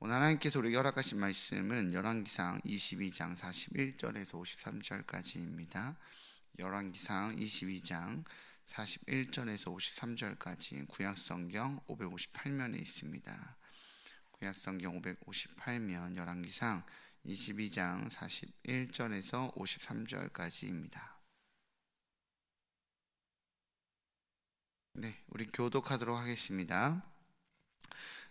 오늘 하나님께서 우리에게 허락하신 말씀은 열왕기상 22장 41절에서 53절까지입니다. 열왕기상 22장 41절에서 53절까지 구약성경 558면에 있습니다. 구약성경 558면 열왕기상 22장 41절에서 53절까지입니다. 네, 우리 교독하도록 하겠습니다.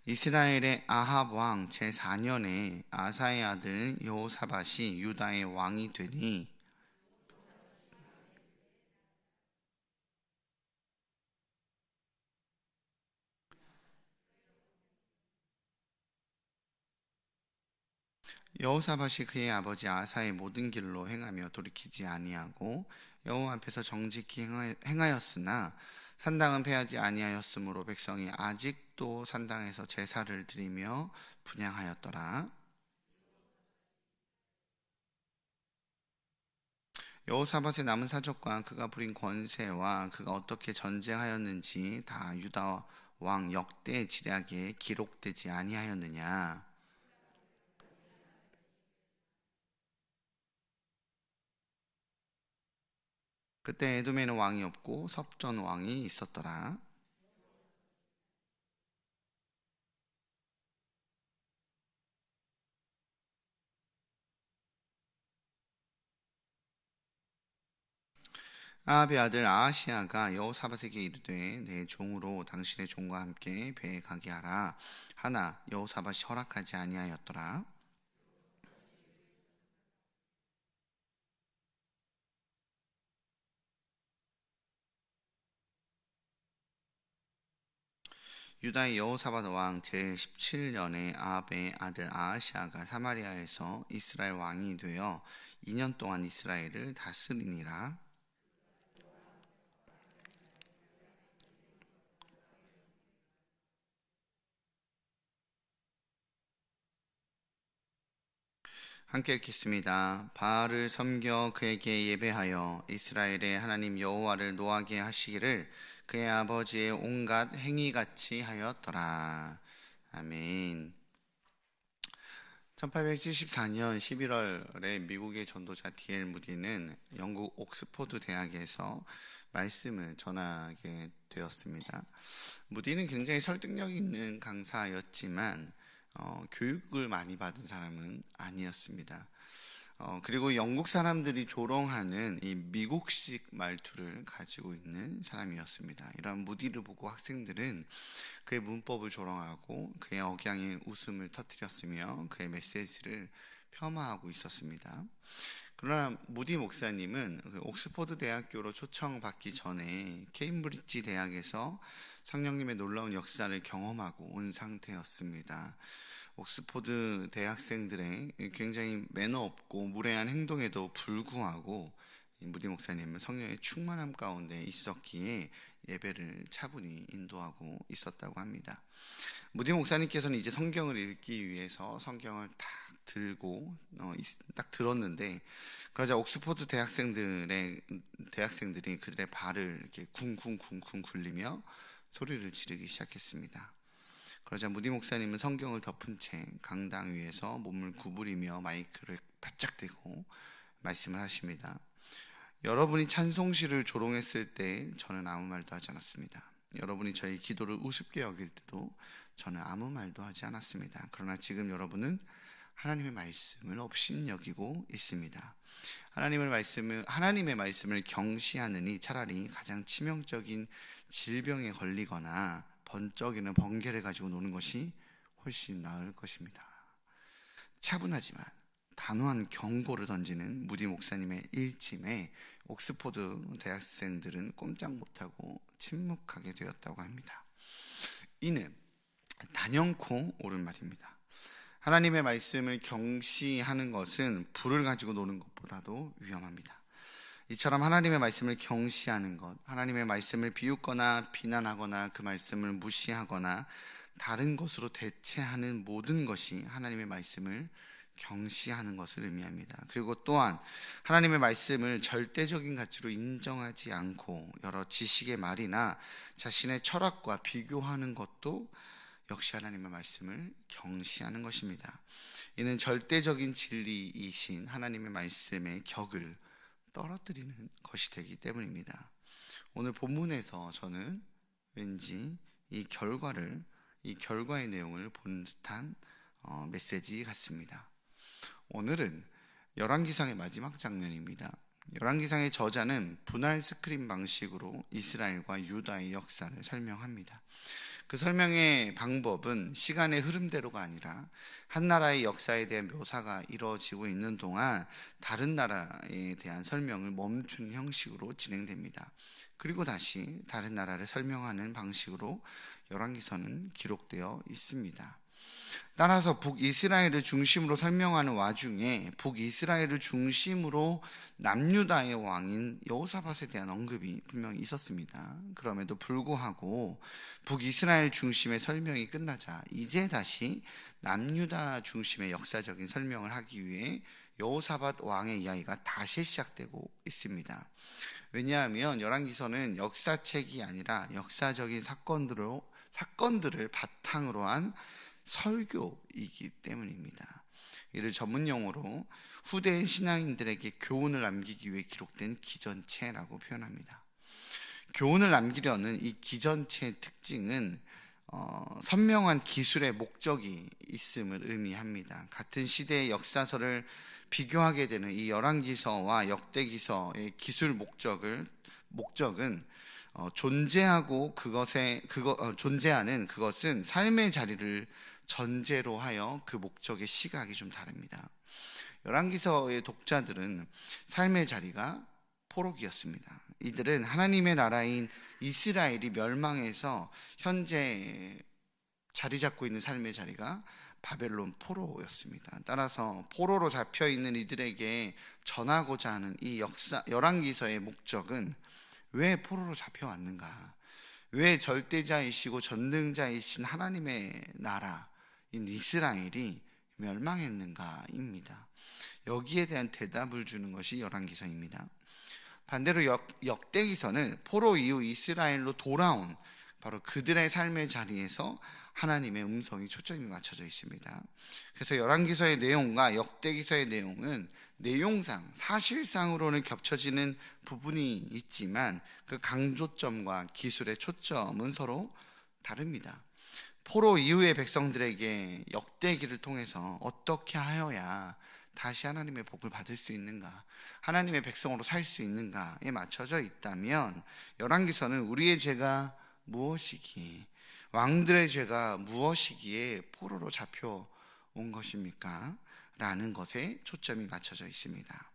이스라엘의 아합 왕 제4년에 아사의 아들 여호사밧이 유다의 왕이 되니 여호사밧이 그의 아버지 아사의 모든 길로 행하며 돌이키지 아니하고 여호와 앞에서 정직히 행하였으나 산당은 패하지 아니하였으므로 백성이 아직도 산당에서 제사를 드리며 분향하였더라. 여호사밧의 남은 사적과 그가 부린 권세와 그가 어떻게 전쟁하였는지 다 유다 왕 역대 지략에 기록되지 아니하였느냐. 그때 에돔에는 왕이 없고 섭전 왕이 있었더라. 아합의 아들 아하시아가 여호사밧에게 이르되 내 종으로 당신의 종과 함께 배에 가게 하라 하나 여호사밧이 허락하지 아니하였더라. 유다의 여호사밧 왕 제17년에 아합의 아들 아하시아가 사마리아에서 이스라엘 왕이 되어 2년 동안 이스라엘을 다스리니라. 함께 읽겠습니다. 바알을 섬겨 그에게 예배하여 이스라엘의 하나님 여호와를 노하게 하시기를 그의 아버지의 온갖 행위같이 하였더라. 아멘. 1874년 11월에 미국의 전도자 D.L. 무디는 영국 옥스포드 대학에서 말씀을 전하게 되었습니다. 무디는 굉장히 설득력 있는 강사였지만 교육을 많이 받은 사람은 아니었습니다. 그리고 영국 사람들이 조롱하는 이 미국식 말투를 가지고 있는 사람이었습니다. 이런 무디를 보고 학생들은 그의 문법을 조롱하고 그의 억양에 웃음을 터뜨렸으며 그의 메시지를 폄하하고 있었습니다. 그러나 무디 목사님은 옥스포드 대학교로 초청받기 전에 케임브리지 대학에서 성령님의 놀라운 역사를 경험하고 온 상태였습니다. 옥스포드 대학생들의 굉장히 매너 없고 무례한 행동에도 불구하고 무디 목사님은 성령의 충만함 가운데 있었기에 예배를 차분히 인도하고 있었다고 합니다. 무디 목사님께서는 이제 성경을 읽기 위해서 성경을 딱 들고 딱 들었는데 그러자 옥스포드 대학생들이 그들의 발을 이렇게 쿵쿵쿵쿵 굴리며 소리를 지르기 시작했습니다. 그러자 무디 목사님은 성경을 덮은 채 강당 위에서 몸을 구부리며 마이크를 바짝 대고 말씀을 하십니다. 여러분이 찬송시를 조롱했을 때 저는 아무 말도 하지 않았습니다. 여러분이 저희 기도를 우습게 여길 때도 저는 아무 말도 하지 않았습니다. 그러나 지금 여러분은 하나님의 말씀을 업신여기고 있습니다. 하나님의 말씀을 경시하느니 차라리 가장 치명적인 질병에 걸리거나 번쩍이는 번개를 가지고 노는 것이 훨씬 나을 것입니다. 차분하지만 단호한 경고를 던지는 무디 목사님의 일침에 옥스포드 대학생들은 꼼짝 못하고 침묵하게 되었다고 합니다. 이는 단연코 옳은 말입니다. 하나님의 말씀을 경시하는 것은 불을 가지고 노는 것보다도 위험합니다. 이처럼 하나님의 말씀을 경시하는 것, 하나님의 말씀을 비웃거나 비난하거나 그 말씀을 무시하거나 다른 것으로 대체하는 모든 것이 하나님의 말씀을 경시하는 것을 의미합니다. 그리고 또한 하나님의 말씀을 절대적인 가치로 인정하지 않고 여러 지식의 말이나 자신의 철학과 비교하는 것도 역시 하나님의 말씀을 경시하는 것입니다. 이는 절대적인 진리이신 하나님의 말씀의 격을 떨어뜨리는 것이 되기 때문입니다. 오늘 본문에서 저는 왠지 이 결과의 내용을 본 듯한 메시지 같습니다. 오늘은 열왕기상의 마지막 장면입니다. 열왕기상의 저자는 분할 스크린 방식으로 이스라엘과 유다의 역사를 설명합니다. 그 설명의 방법은 시간의 흐름대로가 아니라 한 나라의 역사에 대한 묘사가 이루어지고 있는 동안 다른 나라에 대한 설명을 멈춘 형식으로 진행됩니다. 그리고 다시 다른 나라를 설명하는 방식으로 열왕기서는 기록되어 있습니다. 따라서 북이스라엘을 중심으로 설명하는 와중에 북이스라엘을 중심으로 남유다의 왕인 여호사밧에 대한 언급이 분명히 있었습니다. 그럼에도 불구하고 북이스라엘 중심의 설명이 끝나자 이제 다시 남유다 중심의 역사적인 설명을 하기 위해 여호사밧 왕의 이야기가 다시 시작되고 있습니다. 왜냐하면 열왕기서는 역사책이 아니라 역사적인 사건들을 바탕으로 한 설교이기 때문입니다. 이를 전문 용어로 후대의 신앙인들에게 교훈을 남기기 위해 기록된 기전체라고 표현합니다. 교훈을 남기려는 이 기전체의 특징은 선명한 기술의 목적이 있음을 의미합니다. 같은 시대의 역사서를 비교하게 되는 이 열왕기서와 역대기서의 기술 목적은 존재하는 그것은 삶의 자리를 전제로 하여 그 목적의 시각이 좀 다릅니다. 열왕기서의 독자들은 삶의 자리가 포로기였습니다. 이들은 하나님의 나라인 이스라엘이 멸망해서 현재 자리 잡고 있는 삶의 자리가 바벨론 포로였습니다. 따라서 포로로 잡혀 있는 이들에게 전하고자 하는 이 열왕기서의 목적은 왜 포로로 잡혀왔는가? 왜 절대자이시고 전능자이신 하나님의 나라인 이스라엘이 멸망했는가입니다. 여기에 대한 대답을 주는 것이 열왕기서입니다. 반대로 역대기서는 포로 이후 이스라엘로 돌아온 바로 그들의 삶의 자리에서 하나님의 음성이 초점이 맞춰져 있습니다. 그래서 열왕기서의 내용과 역대기서의 내용은 내용상 사실상으로는 겹쳐지는 부분이 있지만 그 강조점과 기술의 초점은 서로 다릅니다. 포로 이후의 백성들에게 역대기를 통해서 어떻게 하여야 다시 하나님의 복을 받을 수 있는가, 하나님의 백성으로 살 수 있는가에 맞춰져 있다면 열왕기서는 우리의 죄가 무엇이기에, 왕들의 죄가 무엇이기에 포로로 잡혀온 것입니까? 라는 것에 초점이 맞춰져 있습니다.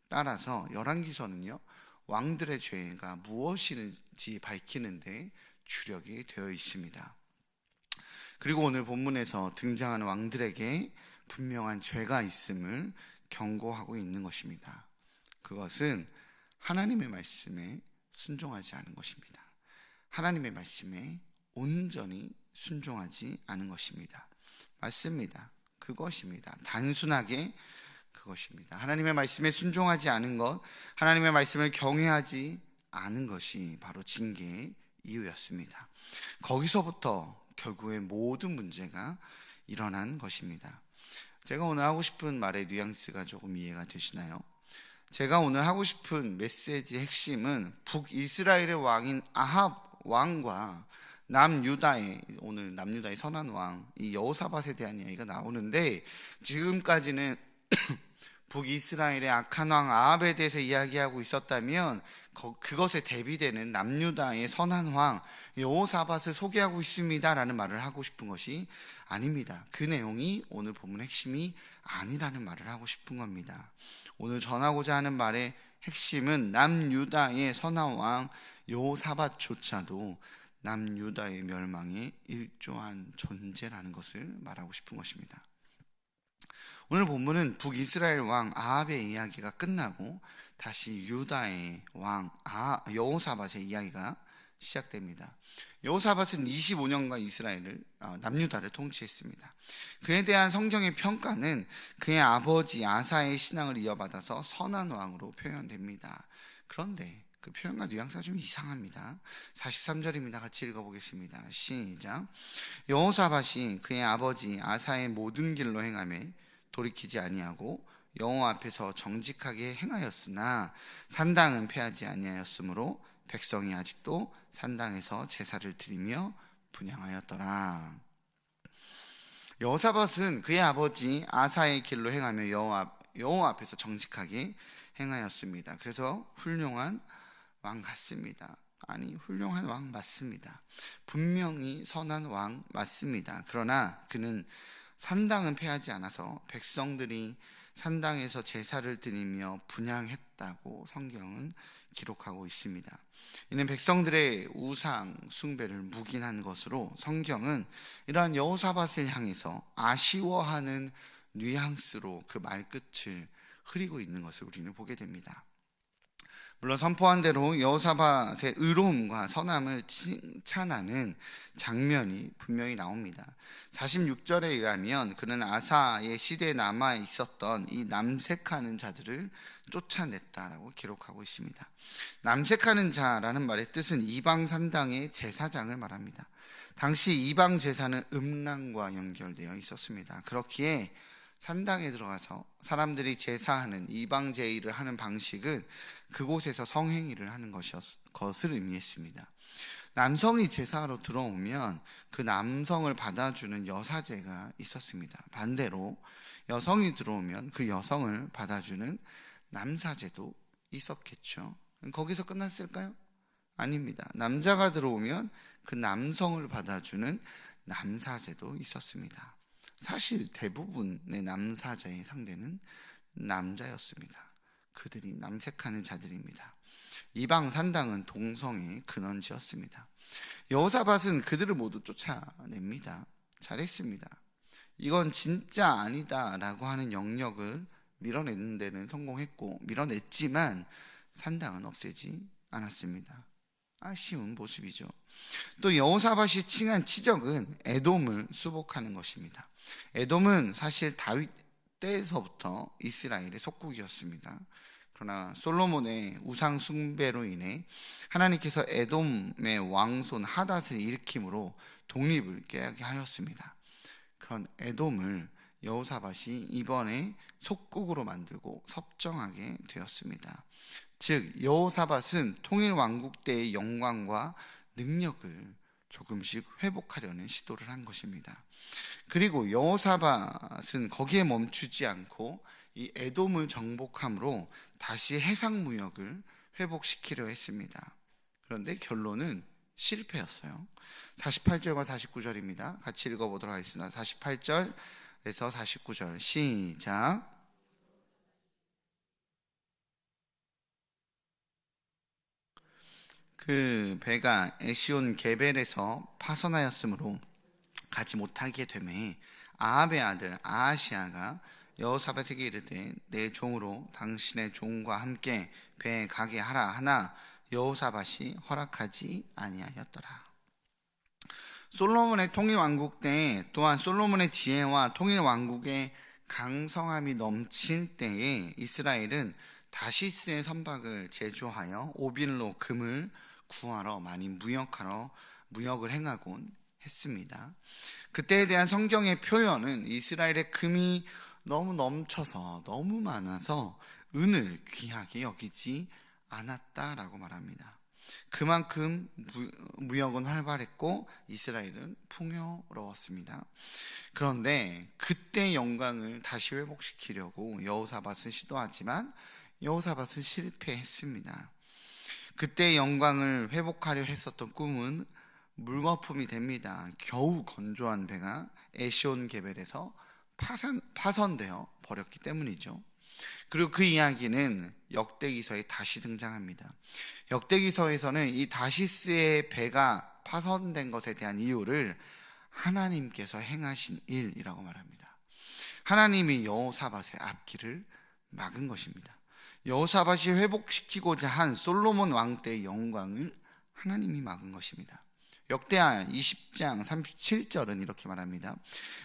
따라서 열왕기서는요, 왕들의 죄가 무엇인지 밝히는데 주력이 되어 있습니다. 그리고 오늘 본문에서 등장하는 왕들에게 분명한 죄가 있음을 경고하고 있는 것입니다. 그것은 하나님의 말씀에 순종하지 않은 것입니다. 하나님의 말씀에 온전히 순종하지 않은 것입니다. 맞습니다. 그것입니다. 단순하게 그것입니다. 하나님의 말씀에 순종하지 않은 것, 하나님의 말씀을 경외하지 않은 것이 바로 징계의 이유였습니다. 거기서부터 결국에 모든 문제가 일어난 것입니다. 제가 오늘 하고 싶은 말의 뉘앙스가 조금 이해가 되시나요? 제가 오늘 하고 싶은 메시지의 핵심은 북이스라엘의 왕인 아합 왕과 오늘 남유다의 선한 왕, 이 여호사밧에 대한 이야기가 나오는데, 지금까지는 북이스라엘의 악한 왕 아합에 대해서 이야기하고 있었다면 그것에 대비되는 남유다의 선한 왕 여호사밧을 소개하고 있습니다라는 말을 하고 싶은 것이 아닙니다. 그 내용이 오늘 본문 핵심이 아니라는 말을 하고 싶은 겁니다. 오늘 전하고자 하는 말의 핵심은 남유다의 선한 왕 여호사밧조차도 남유다의 멸망에 일조한 존재라는 것을 말하고 싶은 것입니다. 오늘 본문은 북이스라엘 왕 아합의 이야기가 끝나고 다시 유다의 왕 여호사밧의 이야기가 시작됩니다. 여호사밧은 25년간 남유다를 통치했습니다. 그에 대한 성경의 평가는 그의 아버지 아사의 신앙을 이어받아서 선한 왕으로 표현됩니다. 그런데 그 표현과 뉘앙스가 좀 이상합니다. 43절입니다. 같이 읽어보겠습니다. 시작. 여호사밧이 그의 아버지 아사의 모든 길로 행하며 돌이키지 아니하고 여호와 앞에서 정직하게 행하였으나 산당은 폐하지 아니하였으므로 백성이 아직도 산당에서 제사를 드리며 분향하였더라. 여호사밧은 그의 아버지 아사의 길로 행하며 여호와 앞에서 정직하게 행하였습니다. 그래서 훌륭한 왕 같습니다. 아니, 훌륭한 왕 맞습니다. 분명히 선한 왕 맞습니다. 그러나 그는 산당은 폐하지 않아서 백성들이 산당에서 제사를 드리며 분향했다고 성경은 기록하고 있습니다. 이는 백성들의 우상 숭배를 묵인한 것으로 성경은 이러한 여호사밧을 향해서 아쉬워하는 뉘앙스로 그 말끝을 흐리고 있는 것을 우리는 보게 됩니다. 물론 선포한 대로 여호사밧의 의로움과 선함을 칭찬하는 장면이 분명히 나옵니다. 46절에 의하면 그는 아사의 시대에 남아 있었던 이 남색하는 자들을 쫓아냈다라고 기록하고 있습니다. 남색하는 자라는 말의 뜻은 이방 산당의 제사장을 말합니다. 당시 이방 제사는 음란과 연결되어 있었습니다. 그렇기에 산당에 들어가서 사람들이 제사하는 이방 제의를 하는 방식은 그곳에서 성행위를 하는 것을 의미했습니다. 남성이 제사하러 들어오면 그 남성을 받아주는 여사제가 있었습니다. 반대로 여성이 들어오면 그 여성을 받아주는 남사제도 있었겠죠. 거기서 끝났을까요? 아닙니다. 남자가 들어오면 그 남성을 받아주는 남사제도 있었습니다. 사실 대부분의 남사자의 상대는 남자였습니다. 그들이 남색하는 자들입니다. 이방 산당은 동성의 근원지였습니다. 여호사밧은 그들을 모두 쫓아냅니다. 잘했습니다. 이건 진짜 아니다 라고 하는 영역을 밀어내는 데는 성공했고, 밀어냈지만 산당은 없애지 않았습니다. 아쉬운 모습이죠. 또 여호사밧이 칭한 지적은 에돔을 수복하는 것입니다. 에돔은 사실 다윗 때에서부터 이스라엘의 속국이었습니다. 그러나 솔로몬의 우상 숭배로 인해 하나님께서 에돔의 왕손 하닷을 일으킴으로 독립을 깨게 하였습니다. 그런 에돔을 여호사밧이 이번에 속국으로 만들고 섭정하게 되었습니다. 즉 여호사밧은 통일 왕국 때의 영광과 능력을 조금씩 회복하려는 시도를 한 것입니다. 그리고 여호사밧은 거기에 멈추지 않고 이 에돔을 정복함으로 다시 해상무역을 회복시키려 했습니다. 그런데 결론은 실패였어요. 48절과 49절입니다. 같이 읽어보도록 하겠습니다. 48절에서 49절 시작. 그 배가 에시온 게벨에서 파선하였으므로 가지 못하게 되매 아합의 아들 아하시아가 여호사밧에게 이르되 내 종으로 당신의 종과 함께 배에 가게 하라 하나 여호사밧이 허락하지 아니하였더라. 솔로몬의 통일왕국 때 또한 솔로몬의 지혜와 통일왕국의 강성함이 넘칠 때에 이스라엘은 다시스의 선박을 제조하여 오빌로 금을 구하러 많이 무역을 행하곤 했습니다. 그때에 대한 성경의 표현은 이스라엘의 금이 너무 넘쳐서 너무 많아서 은을 귀하게 여기지 않았다라고 말합니다. 그만큼 무역은 활발했고 이스라엘은 풍요로웠습니다. 그런데 그때 영광을 다시 회복시키려고 여호사밧은 시도하지만 여호사밧은 실패했습니다. 그때 영광을 회복하려 했었던 꿈은 물거품이 됩니다. 겨우 건조한 배가 에시온 게벨에서 파선되어 버렸기 때문이죠. 그리고 그 이야기는 역대기서에 다시 등장합니다. 역대기서에서는 이 다시스의 배가 파선된 것에 대한 이유를 하나님께서 행하신 일이라고 말합니다. 하나님이 여호사밧의 앞길을 막은 것입니다. 여호사밧이 회복시키고자 한 솔로몬 왕 때의 영광을 하나님이 막은 것입니다. 역대하 20장 37절은 이렇게 말합니다.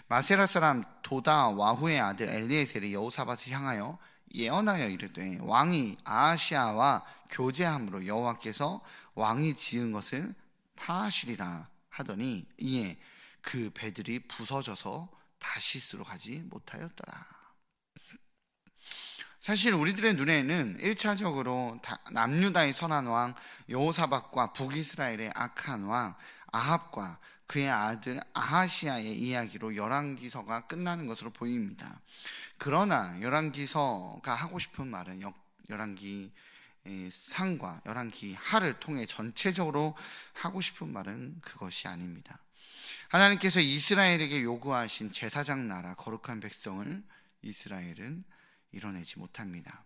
마세라 사람 도다 와후의 아들 엘리에셀이 여호사밧을 향하여 예언하여 이르되 왕이 아하시아와 교제함으로 여호와께서 왕이 지은 것을 파하시리라 하더니 이에 그 배들이 부서져서 다시스로 가지 못하였더라. 사실 우리들의 눈에는 1차적으로 남유다의 선한 왕 여호사밧과 북이스라엘의 악한 왕 아합과 그의 아들 아하시아의 이야기로 열왕기서가 끝나는 것으로 보입니다. 그러나 열왕기서가 하고 싶은 말은 열왕기 상과 열왕기 하를 통해 전체적으로 하고 싶은 말은 그것이 아닙니다. 하나님께서 이스라엘에게 요구하신 제사장 나라 거룩한 백성을 이스라엘은 이뤄내지 못합니다.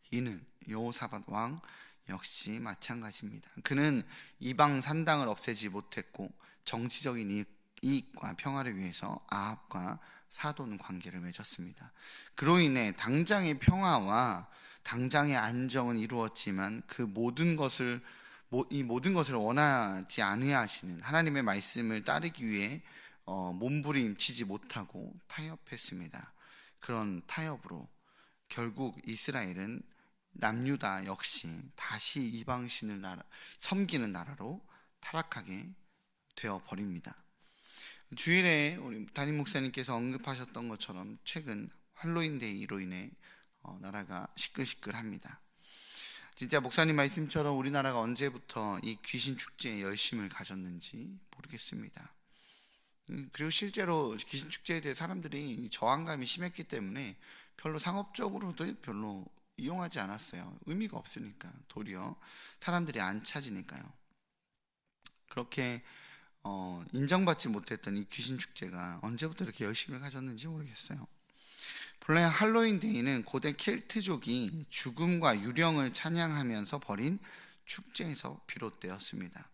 이는 여호사밧 왕 역시 마찬가지입니다. 그는 이방 산당을 없애지 못했고 정치적인 이익과 평화를 위해서 아합과 사돈 관계를 맺었습니다. 그로 인해 당장의 평화와 당장의 안정은 이루었지만 이 모든 것을 원하지 아니하시는 하나님의 말씀을 따르기 위해 몸부림치지 못하고 타협했습니다. 그런 타협으로 결국 이스라엘은 남유다 역시 다시 이방신을 섬기는 나라로 타락하게 되어버립니다. 주일에 우리 담임 목사님께서 언급하셨던 것처럼 최근 할로윈데이로 인해 나라가 시끌시끌합니다. 진짜 목사님 말씀처럼 우리나라가 언제부터 이 귀신 축제에 열심을 가졌는지 모르겠습니다. 그리고 실제로 귀신 축제에 대해 사람들이 저항감이 심했기 때문에 별로 상업적으로도 별로 이용하지 않았어요. 의미가 없으니까, 도리어 사람들이 안 찾으니까요. 그렇게 인정받지 못했던 이 귀신 축제가 언제부터 이렇게 열심을 가졌는지 모르겠어요. 본래 할로윈데이는 고대 켈트족이 죽음과 유령을 찬양하면서 벌인 축제에서 비롯되었습니다.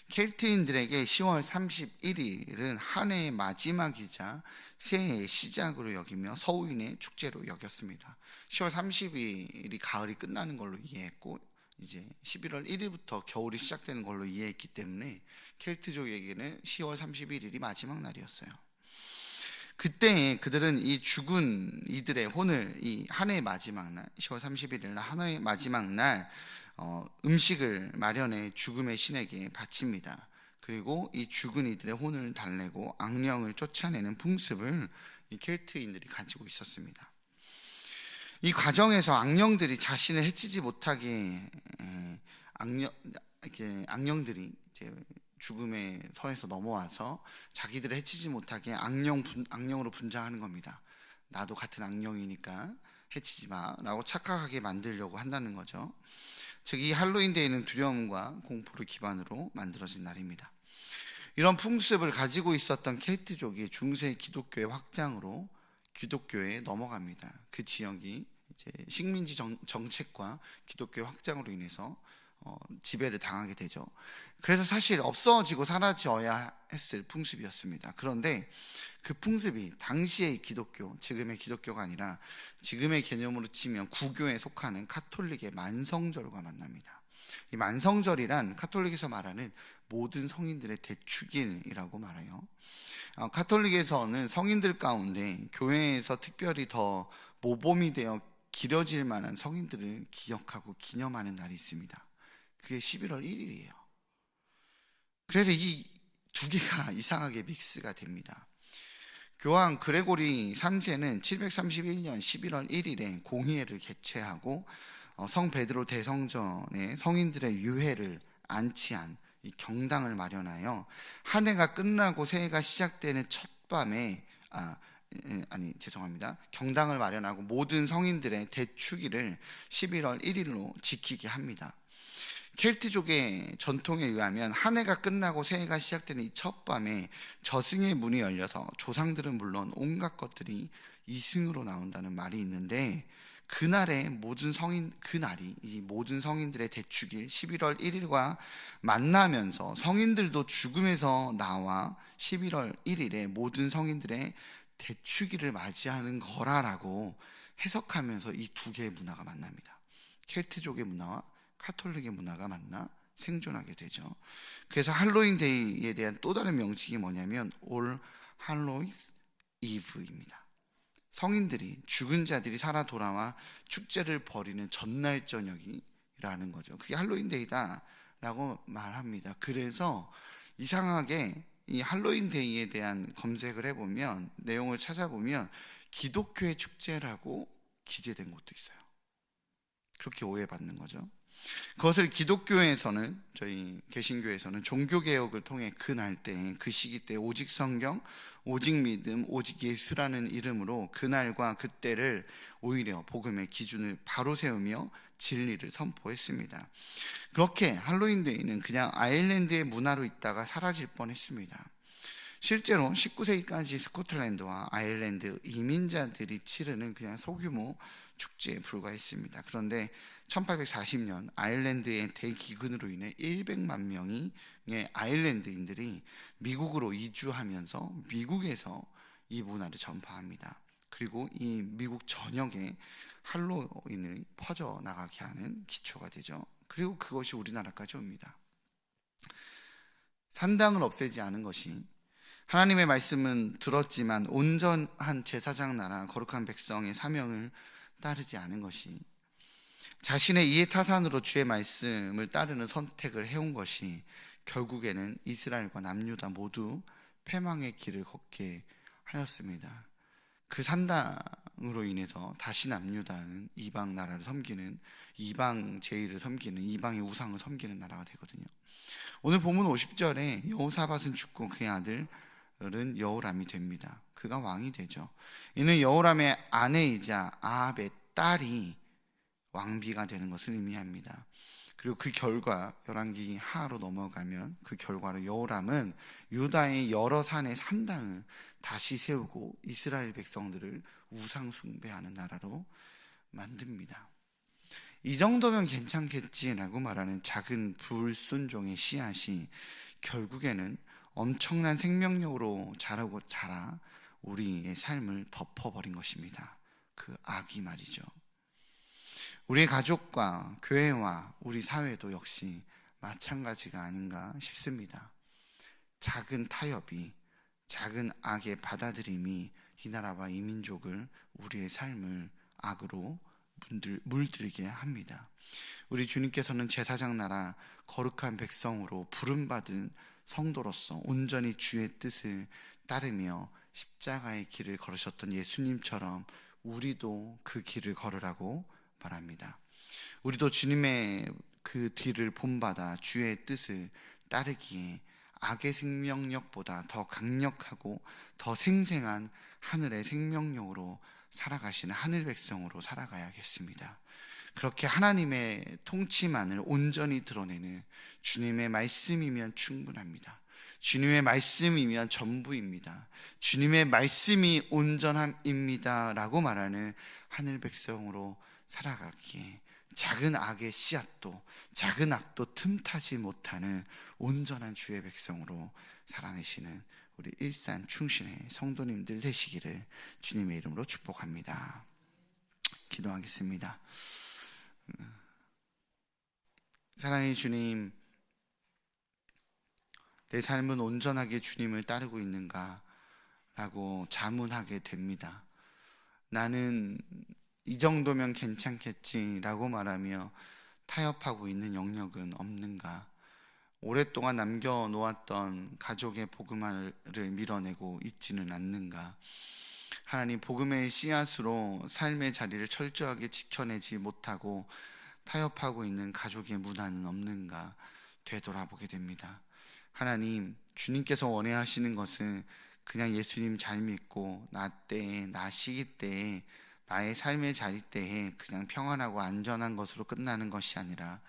켈트인들에게 10월 31일은 한 해의 마지막이자 새해의 시작으로 여기며 서우인의 축제로 여겼습니다. 10월 30일이 가을이 끝나는 걸로 이해했고 이제 11월 1일부터 겨울이 시작되는 걸로 이해했기 때문에 켈트족에게는 10월 31일이 마지막 날이었어요. 그때 그들은 이 죽은 이들의 혼을 이 한 해의 마지막 날 10월 31일 날 한 해의 마지막 날 음식을 마련해 죽음의 신에게 바칩니다. 그리고 이 죽은 이들의 혼을 달래고 악령을 쫓아내는 풍습을 이 켈트인들이 가지고 있었습니다. 이 과정에서 악령들이 자신을 해치지 못하게 악령들이 이제 죽음의 선에서 넘어와서 자기들을 해치지 못하게 악령으로 분장하는 겁니다. 나도 같은 악령이니까 해치지 마라고 착각하게 만들려고 한다는 거죠. 즉 이 할로윈데이는 두려움과 공포를 기반으로 만들어진 날입니다. 이런 풍습을 가지고 있었던 켈트족이 중세 기독교의 확장으로 기독교에 넘어갑니다. 그 지역이 이제 식민지 정책과 기독교의 확장으로 인해서 지배를 당하게 되죠. 그래서 사실 없어지고 사라져야 했을 풍습이었습니다. 그런데 그 풍습이 당시의 기독교, 지금의 기독교가 아니라 지금의 개념으로 치면 구교에 속하는 카톨릭의 만성절과 만납니다. 이 만성절이란 카톨릭에서 말하는 모든 성인들의 대축일이라고 말해요. 카톨릭에서는 성인들 가운데 교회에서 특별히 더 모범이 되어 기려질 만한 성인들을 기억하고 기념하는 날이 있습니다. 그게 11월 1일이에요. 그래서 이 두 개가 이상하게 믹스가 됩니다. 교황 그레고리 3세는 731년 11월 1일에 공의회를 개최하고 성 베드로 대성전에 성인들의 유해를 안치한 이 경당을 마련하여 한 해가 끝나고 새해가 시작되는 첫 밤에 경당을 마련하고 모든 성인들의 대축일을 11월 1일로 지키게 합니다. 켈트족의 전통에 의하면 한 해가 끝나고 새해가 시작되는 이 첫 밤에 저승의 문이 열려서 조상들은 물론 온갖 것들이 이승으로 나온다는 말이 있는데 그날이 이 모든 성인들의 대축일 11월 1일과 만나면서 성인들도 죽음에서 나와 11월 1일에 모든 성인들의 대축일을 맞이하는 거라라고 해석하면서 이 두 개의 문화가 만납니다. 켈트족의 문화와 카톨릭의 문화가 만나 생존하게 되죠. 그래서 할로윈데이에 대한 또 다른 명칭이 뭐냐면 올 할로우스 이브입니다. 성인들이, 죽은 자들이 살아 돌아와 축제를 벌이는 전날 저녁이라는 거죠. 그게 할로윈데이다 라고 말합니다. 그래서 이상하게 이 할로윈데이에 대한 검색을 해보면, 내용을 찾아보면 기독교의 축제라고 기재된 것도 있어요. 그렇게 오해받는 거죠. 그것을 기독교에서는, 저희 개신교에서는 종교개혁을 통해 그 시기 때 오직 성경, 오직 믿음, 오직 예수라는 이름으로 그날과 그때를 오히려 복음의 기준을 바로 세우며 진리를 선포했습니다. 그렇게 할로윈데이는 그냥 아일랜드의 문화로 있다가 사라질 뻔했습니다. 실제로 19세기까지 스코틀랜드와 아일랜드 이민자들이 치르는 그냥 소규모 축제에 불과했습니다. 그런데 1840년 아일랜드의 대기근으로 인해 100만 명의 아일랜드인들이 미국으로 이주하면서 미국에서 이 문화를 전파합니다. 그리고 이 미국 전역에 할로윈을 퍼져나가게 하는 기초가 되죠. 그리고 그것이 우리나라까지 옵니다. 산당을 없애지 않은 것이, 하나님의 말씀은 들었지만 온전한 제사장 나라 거룩한 백성의 사명을 따르지 않은 것이, 자신의 이해타산으로 주의 말씀을 따르는 선택을 해온 것이 결국에는 이스라엘과 남유다 모두 패망의 길을 걷게 하였습니다. 그 산당으로 인해서 다시 남유다는 이방 나라를 섬기는, 이방 제의를 섬기는, 이방의 우상을 섬기는 나라가 되거든요. 오늘 본문 50절에 여호사밧은 죽고 그의 아들은 여호람이 됩니다. 그가 왕이 되죠. 이는 여호람의 아내이자 아합의 딸이 왕비가 되는 것을 의미합니다. 그리고 그 결과 열왕기 하로 넘어가면 그 결과로 여호람은 유다의 여러 산의 산당을 다시 세우고 이스라엘 백성들을 우상 숭배하는 나라로 만듭니다. 이 정도면 괜찮겠지라고 말하는 작은 불순종의 씨앗이 결국에는 엄청난 생명력으로 자라 우리의 삶을 덮어버린 것입니다. 그 악이 말이죠. 우리의 가족과 교회와 우리 사회도 역시 마찬가지가 아닌가 싶습니다. 작은 타협이, 작은 악의 받아들임이 이 나라와 이 민족을, 우리의 삶을 악으로 물들게 합니다. 우리 주님께서는 제사장 나라 거룩한 백성으로 부름받은 성도로서 온전히 주의 뜻을 따르며 십자가의 길을 걸으셨던 예수님처럼 우리도 그 길을 걸으라고 말합니다. 우리도 주님의 그 뒤를 본받아 주의 뜻을 따르기에 악의 생명력보다 더 강력하고 더 생생한 하늘의 생명력으로 살아가시는 하늘 백성으로 살아가야겠습니다. 그렇게 하나님의 통치만을 온전히 드러내는 주님의 말씀이면 충분합니다. 주님의 말씀이면 전부입니다. 주님의 말씀이 온전함입니다 라고 말하는 하늘 백성으로 살아가기에 작은 악의 씨앗도, 작은 악도 틈타지 못하는 온전한 주의 백성으로 살아내시는 우리 일산 충신의 성도님들 되시기를 주님의 이름으로 축복합니다. 기도하겠습니다. 사랑의 주님, 내 삶은 온전하게 주님을 따르고 있는가 라고 자문하게 됩니다. 나는 이 정도면 괜찮겠지라고 말하며 타협하고 있는 영역은 없는가? 오랫동안 남겨놓았던 가족의 복음을 밀어내고 있지는 않는가? 하나님, 복음의 씨앗으로 삶의 자리를 철저하게 지켜내지 못하고 타협하고 있는 가족의 문화는 없는가? 되돌아보게 됩니다. 하나님, 주님께서 원하시는 것은 그냥 예수님 잘 믿고 나 때에, 나 시기 때에, 나의 삶의 자리 때에 그냥 평안하고 안전한 것으로 끝나는 것이 아니라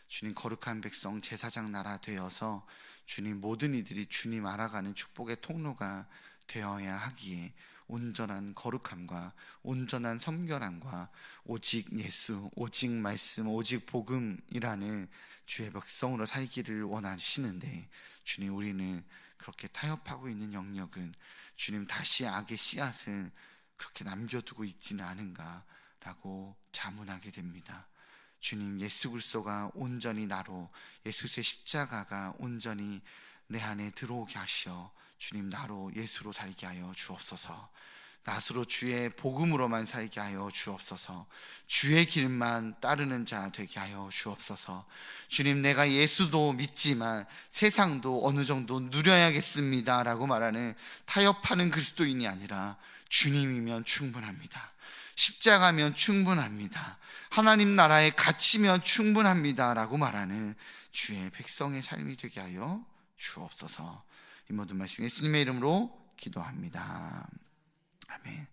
주님 거룩한 백성 제사장 나라 되어서 주님 모든 이들이 주님 알아가는 축복의 통로가 되어야 하기에 온전한 거룩함과 온전한 섬결함과 오직 예수, 오직 말씀, 오직 복음이라는 주의 백성으로 살기를 원하시는데 주님, 우리는 그렇게 타협하고 있는 영역은 주님 다시 악의 씨앗을 그렇게 남겨두고 있지는 않은가 라고 자문하게 됩니다. 주님, 예수 그리스도가 온전히 나로, 예수의 십자가가 온전히 내 안에 들어오게 하시어 주님 나로 예수로 살게 하여 주옵소서. 낫으로 주의 복음으로만 살게 하여 주옵소서. 주의 길만 따르는 자 되게 하여 주옵소서. 주님, 내가 예수도 믿지만 세상도 어느 정도 누려야겠습니다 라고 말하는 타협하는 그리스도인이 아니라 주님이면 충분합니다. 십자가면 충분합니다. 하나님 나라에 갇히면 충분합니다 라고 말하는 주의 백성의 삶이 되게 하여 주옵소서. 이 모든 말씀 예수님의 이름으로 기도합니다. 아멘.